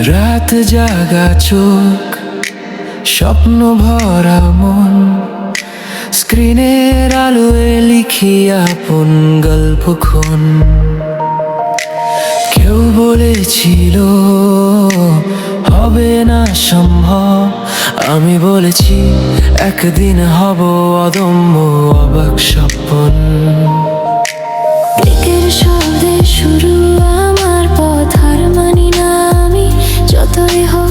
রাত জাগা চোখ, স্বপ্ন ভরা মন, স্ক্রিনের আলোয় লিখি আপন গল্পক্ষণ। কেউ বলেছিল হবে না সম্ভব, আমি বলেছি একদিন হব অদম্য অবাক স্বপ্ন। ক্লিকের শব্দে শুরু আমার পথ, হার মানি না আমি যতই হোক